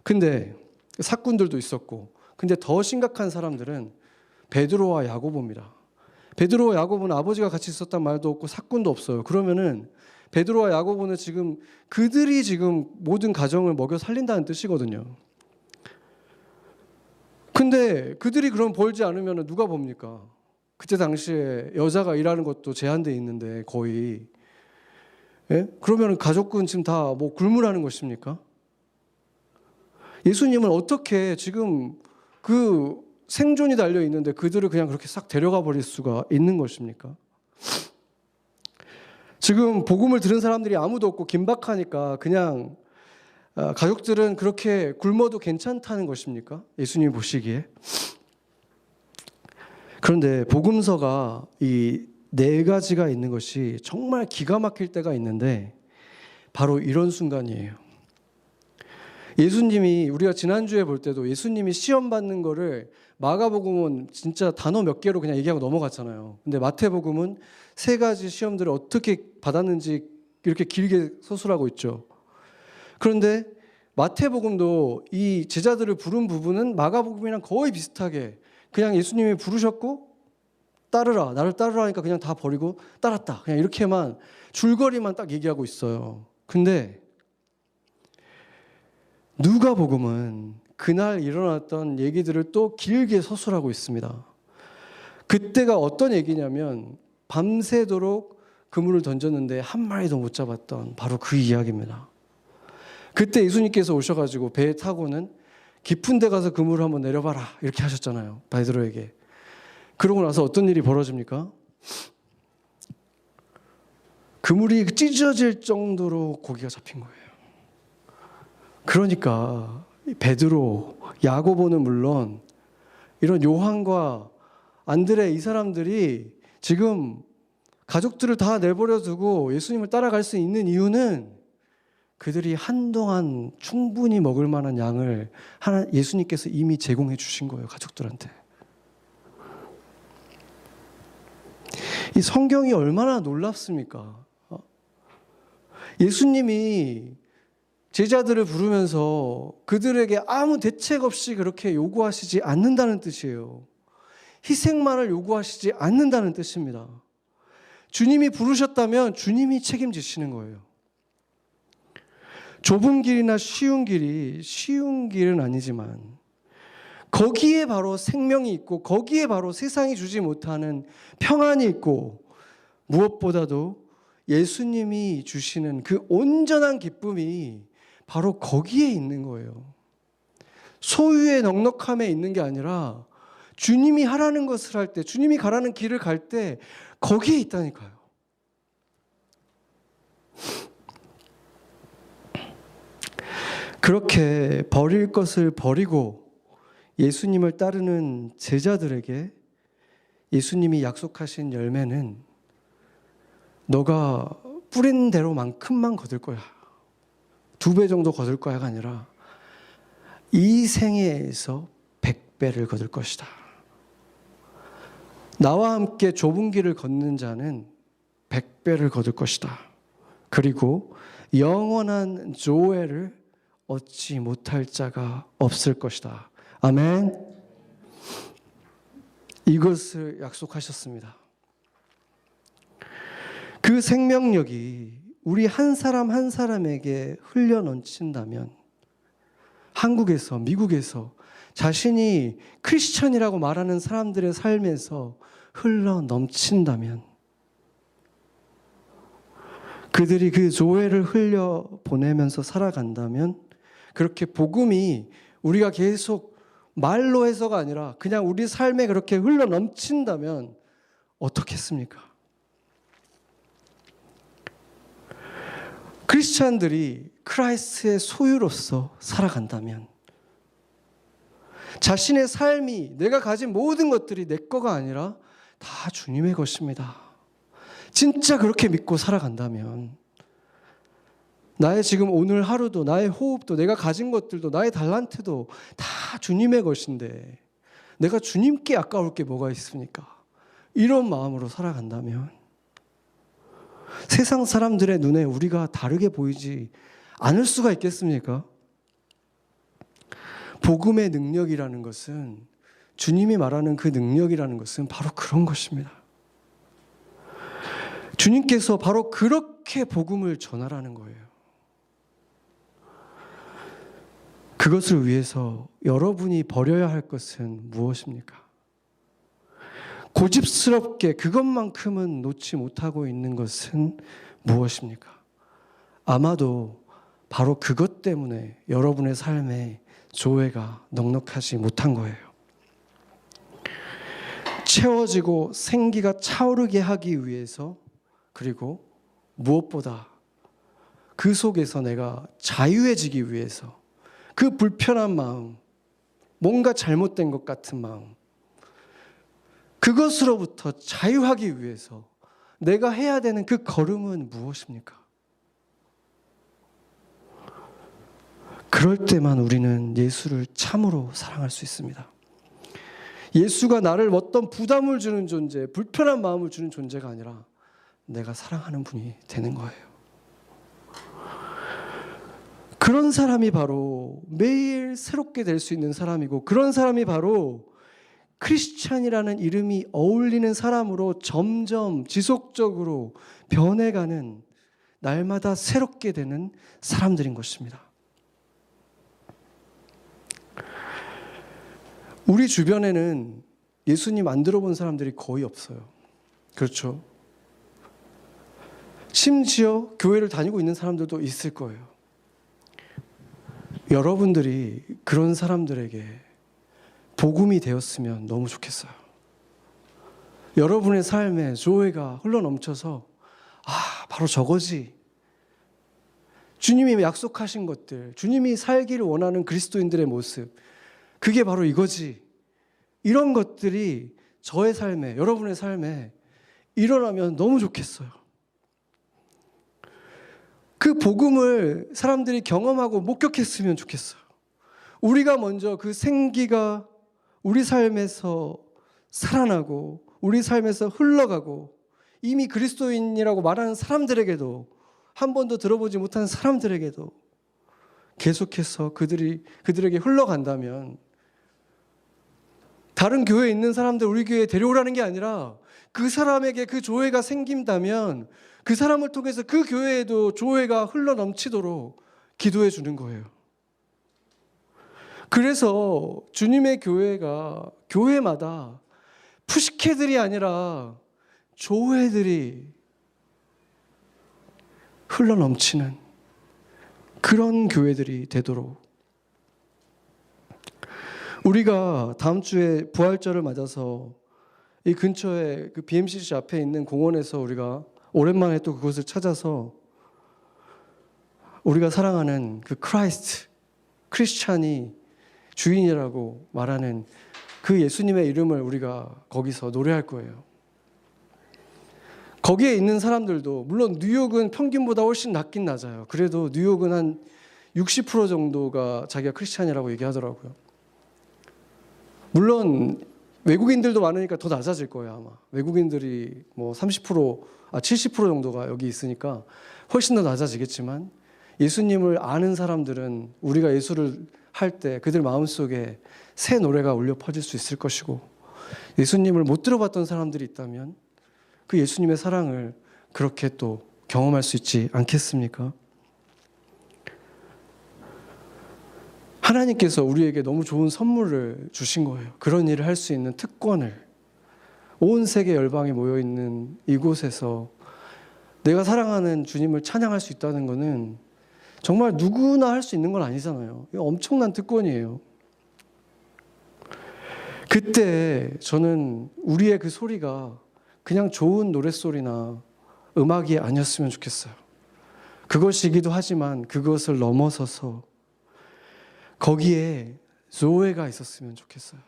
근데 사꾼들도 있었고, 근데 더 심각한 사람들은 베드로와 야고보입니다. 베드로와 야고보는 아버지가 같이 있었단 말도 없고 사꾼도 없어요. 그러면은 베드로와 야고보는 지금 그들이 지금 모든 가정을 먹여 살린다는 뜻이거든요. 근데 그들이 그럼 벌지 않으면 누가 봅니까? 그때 당시에 여자가 일하는 것도 제한되어 있는데 거의, 예? 그러면 가족군 지금 다 뭐 굶으라는 것입니까? 예수님은 어떻게 지금 그 생존이 달려 있는데 그들을 그냥 그렇게 싹 데려가 버릴 수가 있는 것입니까? 지금 복음을 들은 사람들이 아무도 없고 긴박하니까 그냥 가족들은 그렇게 굶어도 괜찮다는 것입니까? 예수님이 보시기에. 그런데 복음서가 이 네 가지가 있는 것이 정말 기가 막힐 때가 있는데 바로 이런 순간이에요. 예수님이, 우리가 지난주에 볼 때도 예수님이 시험 받는 거를 마가복음은 진짜 단어 몇 개로 그냥 얘기하고 넘어갔잖아요. 근데 마태복음은 세 가지 시험들을 어떻게 받았는지 이렇게 길게 서술하고 있죠. 그런데 마태복음도 이 제자들을 부른 부분은 마가복음이랑 거의 비슷하게 그냥 예수님이 부르셨고 따르라. 나를 따르라 하니까 그냥 다 버리고 따랐다. 그냥 이렇게만 줄거리만 딱 얘기하고 있어요. 근데 누가복음은 그날 일어났던 얘기들을 또 길게 서술하고 있습니다. 그때가 어떤 얘기냐면 밤새도록 그물을 던졌는데 한 마리도 못 잡았던 바로 그 이야기입니다. 그때 예수님께서 오셔가지고 배에 타고는 깊은 데 가서 그물을 한번 내려봐라 이렇게 하셨잖아요. 베드로에게. 그러고 나서 어떤 일이 벌어집니까? 그물이 찢어질 정도로 고기가 잡힌 거예요. 그러니까 베드로, 야고보는 물론 이런 요한과 안드레 이 사람들이 지금 가족들을 다 내버려 두고 예수님을 따라갈 수 있는 이유는 그들이 한동안 충분히 먹을 만한 양을 예수님께서 이미 제공해 주신 거예요. 가족들한테. 이 성경이 얼마나 놀랍습니까? 예수님이 제자들을 부르면서 그들에게 아무 대책 없이 그렇게 요구하시지 않는다는 뜻이에요. 희생만을 요구하시지 않는다는 뜻입니다. 주님이 부르셨다면 주님이 책임지시는 거예요. 좁은 길이나 쉬운 길은 아니지만 거기에 바로 생명이 있고 거기에 바로 세상이 주지 못하는 평안이 있고 무엇보다도 예수님이 주시는 그 온전한 기쁨이 바로 거기에 있는 거예요. 소유의 넉넉함에 있는 게 아니라 주님이 하라는 것을 할 때, 주님이 가라는 길을 갈 때 거기에 있다니까요. 그렇게 버릴 것을 버리고 예수님을 따르는 제자들에게 예수님이 약속하신 열매는 너가 뿌린 대로만큼만 거둘 거야. 2배 정도 거둘 거야가 아니라 이 생애에서 100배를 거둘 것이다. 나와 함께 좁은 길을 걷는 자는 100배를 거둘 것이다. 그리고 영원한 조회를 얻지 못할 자가 없을 것이다. 아멘. 이것을 약속하셨습니다. 그 생명력이 우리 한 사람 한 사람에게 흘러 넘친다면 한국에서, 미국에서 자신이 크리스천이라고 말하는 사람들의 삶에서 흘러 넘친다면 그들이 그 조회를 흘려 보내면서 살아간다면 그렇게 복음이 우리가 계속 말로 해서가 아니라 그냥 우리 삶에 그렇게 흘러 넘친다면 어떻겠습니까? 크리스찬들이 크라이스트의 소유로서 살아간다면 자신의 삶이 내가 가진 모든 것들이 내 거가 아니라 다 주님의 것입니다. 진짜 그렇게 믿고 살아간다면 나의 지금 오늘 하루도 나의 호흡도 내가 가진 것들도 나의 달란트도 다 주님의 것인데 내가 주님께 아까울 게 뭐가 있습니까? 이런 마음으로 살아간다면 세상 사람들의 눈에 우리가 다르게 보이지 않을 수가 있겠습니까? 복음의 능력이라는 것은 주님이 말하는 그 능력이라는 것은 바로 그런 것입니다. 주님께서 바로 그렇게 복음을 전하라는 거예요. 그것을 위해서 여러분이 버려야 할 것은 무엇입니까? 고집스럽게 그것만큼은 놓지 못하고 있는 것은 무엇입니까? 아마도 바로 그것 때문에 여러분의 삶에 조회가 넉넉하지 못한 거예요. 채워지고 생기가 차오르게 하기 위해서 그리고 무엇보다 그 속에서 내가 자유해지기 위해서 그 불편한 마음, 뭔가 잘못된 것 같은 마음, 그것으로부터 자유하기 위해서 내가 해야 되는 그 걸음은 무엇입니까? 그럴 때만 우리는 예수를 참으로 사랑할 수 있습니다. 예수가 나를 어떤 부담을 주는 존재, 불편한 마음을 주는 존재가 아니라 내가 사랑하는 분이 되는 거예요. 그런 사람이 바로 매일 새롭게 될 수 있는 사람이고 그런 사람이 바로 크리스찬이라는 이름이 어울리는 사람으로 점점 지속적으로 변해가는, 날마다 새롭게 되는 사람들인 것입니다. 우리 주변에는 예수님 안 들어본 사람들이 거의 없어요. 그렇죠? 심지어 교회를 다니고 있는 사람들도 있을 거예요. 여러분들이 그런 사람들에게 복음이 되었으면 너무 좋겠어요. 여러분의 삶에 조회가 흘러넘쳐서 바로 저거지. 주님이 약속하신 것들, 주님이 살기를 원하는 그리스도인들의 모습, 그게 바로 이거지. 이런 것들이 저의 삶에, 여러분의 삶에 일어나면 너무 좋겠어요. 그 복음을 사람들이 경험하고 목격했으면 좋겠어요. 우리가 먼저 그 생기가 우리 삶에서 살아나고 우리 삶에서 흘러가고, 이미 그리스도인이라고 말하는 사람들에게도, 한 번도 들어보지 못한 사람들에게도 계속해서 그들에게 흘러간다면, 다른 교회에 있는 사람들 우리 교회에 데려오라는 게 아니라 그 사람에게 그 조회가 생긴다면 그 사람을 통해서 그 교회에도 조회가 흘러넘치도록 기도해 주는 거예요. 그래서 주님의 교회가 교회마다 푸시케들이 아니라 조회들이 흘러넘치는 그런 교회들이 되도록, 우리가 다음 주에 부활절을 맞아서 이 근처에 그 BMCC 앞에 있는 공원에서 우리가 오랜만에 또 그곳을 찾아서 우리가 사랑하는 그 크리스찬이 주인이라고 말하는 그 예수님의 이름을 우리가 거기서 노래할 거예요. 거기에 있는 사람들도 물론 뉴욕은 평균보다 훨씬 낮긴 낮아요. 그래도 뉴욕은 한 60% 정도가 자기가 크리스찬이라고 얘기하더라고요. 물론 외국인들도 많으니까 더 낮아질 거예요, 아마. 외국인들이 뭐 70% 정도가 여기 있으니까 훨씬 더 낮아지겠지만, 예수님을 아는 사람들은 우리가 예수를 할 때 그들 마음속에 새 노래가 울려 퍼질 수 있을 것이고, 예수님을 못 들어봤던 사람들이 있다면 그 예수님의 사랑을 그렇게 또 경험할 수 있지 않겠습니까? 하나님께서 우리에게 너무 좋은 선물을 주신 거예요. 그런 일을 할 수 있는 특권을. 온 세계 열방이 모여있는 이곳에서 내가 사랑하는 주님을 찬양할 수 있다는 것은 정말 누구나 할 수 있는 건 아니잖아요. 이거 엄청난 특권이에요. 그때 저는 우리의 그 소리가 그냥 좋은 노랫소리나 음악이 아니었으면 좋겠어요. 그것이기도 하지만 그것을 넘어서서 거기에 조회가 있었으면 좋겠어요.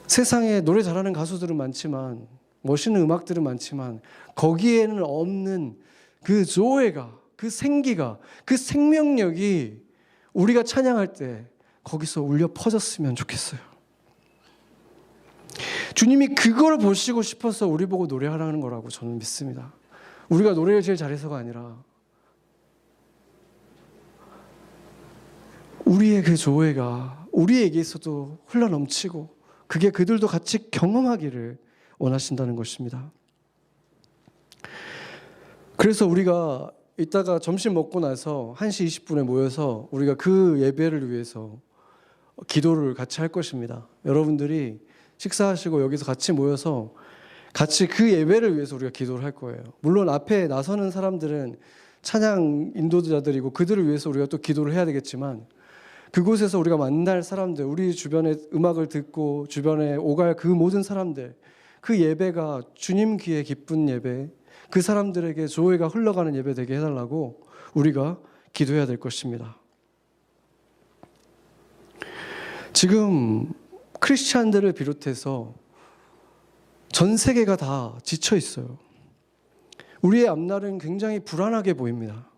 세상에 노래 잘하는 가수들은 많지만, 멋있는 음악들은 많지만, 거기에는 없는 그 조회가, 그 생기가, 그 생명력이 우리가 찬양할 때 거기서 울려 퍼졌으면 좋겠어요. 주님이 그걸 보시고 싶어서 우리 보고 노래하라는 거라고 저는 믿습니다. 우리가 노래를 제일 잘해서가 아니라 우리의 그 조회가 우리에게서도 흘러넘치고 그게 그들도 같이 경험하기를 원하신다는 것입니다. 그래서 우리가 이따가 점심 먹고 나서 1시 20분에 모여서 우리가 그 예배를 위해서 기도를 같이 할 것입니다. 여러분들이 식사하시고 여기서 같이 모여서 같이 그 예배를 위해서 우리가 기도를 할 거예요. 물론 앞에 나서는 사람들은 찬양 인도자들이고 그들을 위해서 우리가 또 기도를 해야 되겠지만, 그곳에서 우리가 만날 사람들, 우리 주변에 음악을 듣고 주변에 오갈 그 모든 사람들, 그 예배가 주님 귀에 기쁜 예배, 그 사람들에게 조회가 흘러가는 예배 되게 해달라고 우리가 기도해야 될 것입니다. 지금 크리스찬들을 비롯해서 전 세계가 다 지쳐 있어요. 우리의 앞날은 굉장히 불안하게 보입니다.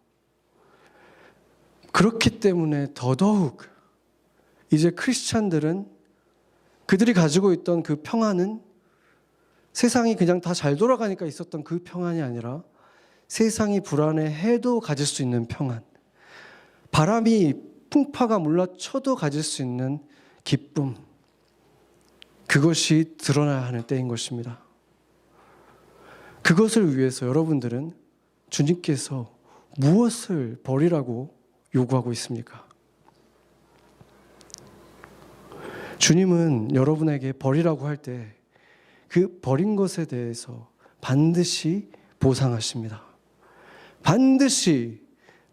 그렇기 때문에 더더욱 이제 크리스찬들은 그들이 가지고 있던 그 평안은 세상이 그냥 다 잘 돌아가니까 있었던 그 평안이 아니라 세상이 불안해해도 가질 수 있는 평안, 바람이 풍파가 몰라쳐도 가질 수 있는 기쁨, 그것이 드러나야 하는 때인 것입니다. 그것을 위해서 여러분들은 주님께서 무엇을 버리라고 요구하고 있습니까? 주님은 여러분에게 버리라고 할 때 그 버린 것에 대해서 반드시 보상하십니다. 반드시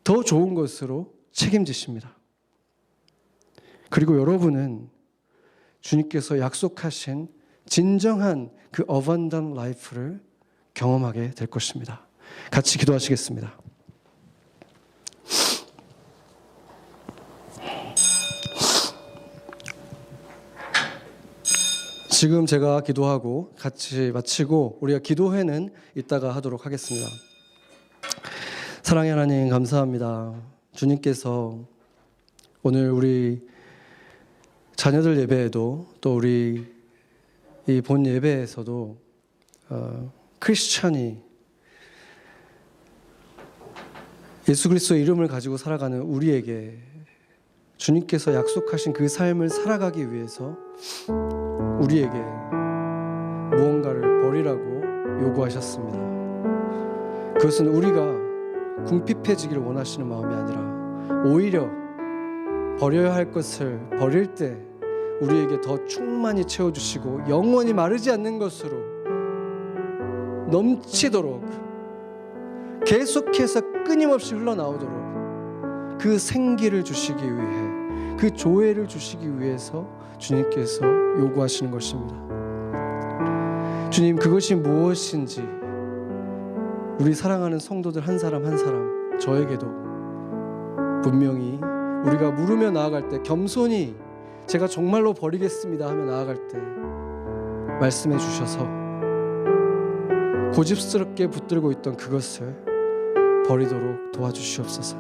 더 좋은 것으로 책임지십니다. 그리고 여러분은 주님께서 약속하신 진정한 그 abundant life를 경험하게 될 것입니다. 같이 기도하시겠습니다. 지금 제가 기도하고 같이 마치고 우리가 기도회는 이따가 하도록 하겠습니다. 사랑의 하나님 감사합니다. 주님께서 오늘 우리 자녀들 예배에도 또 우리 이 본 예배에서도 크리스찬이 예수 그리스도의 이름을 가지고 살아가는 우리에게 주님께서 약속하신 그 삶을 살아가기 위해서 우리에게 무언가를 버리라고 요구하셨습니다. 그것은 우리가 궁핍해지기를 원하시는 마음이 아니라 오히려 버려야 할 것을 버릴 때 우리에게 더 충만히 채워주시고 영원히 마르지 않는 것으로 넘치도록 계속해서 끊임없이 흘러나오도록 그 생기를 주시기 위해 그 조회를 주시기 위해서 주님께서 요구하시는 것입니다. 주님, 그것이 무엇인지 우리 사랑하는 성도들 한 사람 한 사람, 저에게도 분명히 우리가 물으며 나아갈 때 겸손히 제가 정말로 버리겠습니다 하며 나아갈 때 말씀해 주셔서 고집스럽게 붙들고 있던 그것을 버리도록 도와주시옵소서.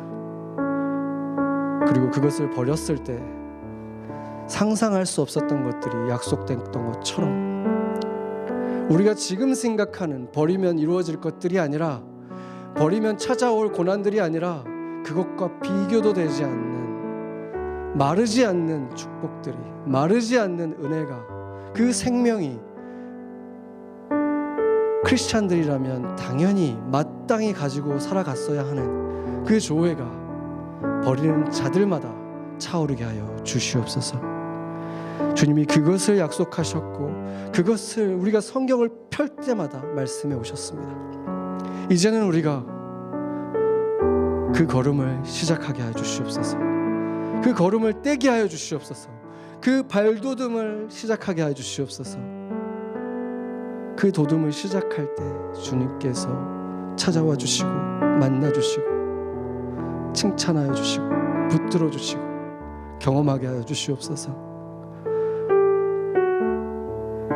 그리고 그것을 버렸을 때 상상할 수 없었던 것들이 약속됐던 것처럼 우리가 지금 생각하는 버리면 이루어질 것들이 아니라 버리면 찾아올 고난들이 아니라 그것과 비교도 되지 않는 마르지 않는 축복들이 마르지 않는 은혜가 그 생명이 크리스찬들이라면 당연히 마땅히 가지고 살아갔어야 하는 그 조회가 버리는 자들마다 차오르게 하여 주시옵소서. 주님이 그것을 약속하셨고 그것을 우리가 성경을 펼 때마다 말씀해 오셨습니다. 이제는 우리가 그 걸음을 시작하게 하여 주시옵소서. 그 걸음을 떼게 하여 주시옵소서. 그 발돋움을 시작하게 하여 주시옵소서. 그 도둠을 시작할 때 주님께서 찾아와 주시고 만나 주시고 칭찬하여 주시고 붙들어 주시고 경험하게 하여 주시옵소서.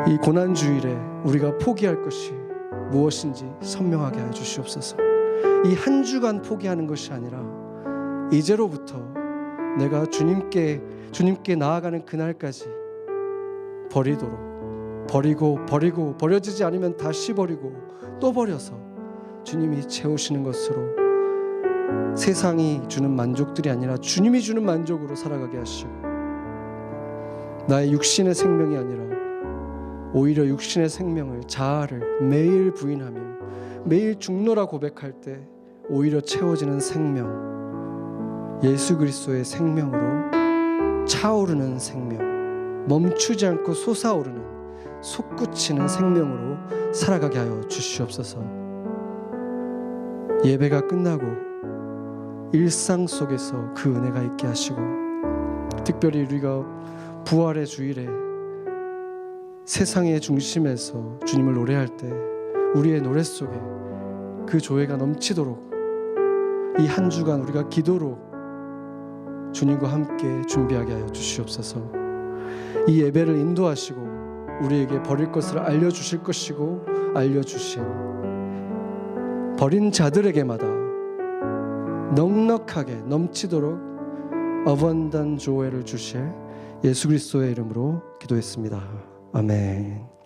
이 고난주일에 우리가 포기할 것이 무엇인지 선명하게 하여 주시옵소서. 이 한 주간 포기하는 것이 아니라 이제로부터 내가 주님께 나아가는 그날까지 버리고 버려지지 않으면 다시 버리고 또 버려서 주님이 채우시는 것으로 세상이 주는 만족들이 아니라 주님이 주는 만족으로 살아가게 하시고 나의 육신의 생명이 아니라 오히려 육신의 생명을 자아를 매일 부인하며 매일 죽노라 고백할 때 오히려 채워지는 생명, 예수 그리스도의 생명으로 차오르는 생명, 멈추지 않고 솟아오르는 솟구치는 생명으로 살아가게 하여 주시옵소서. 예배가 끝나고 일상 속에서 그 은혜가 있게 하시고 특별히 우리가 부활의 주일에 세상의 중심에서 주님을 노래할 때 우리의 노래 속에 그 조회가 넘치도록 이 한 주간 우리가 기도로 주님과 함께 준비하게 하여 주시옵소서. 이 예배를 인도하시고 우리에게 버릴 것을 알려주실 것이고 알려주신 버린 자들에게마다 넉넉하게 넘치도록 abundant 조회를 주실 예수 그리스도의 이름으로 기도했습니다. 아멘.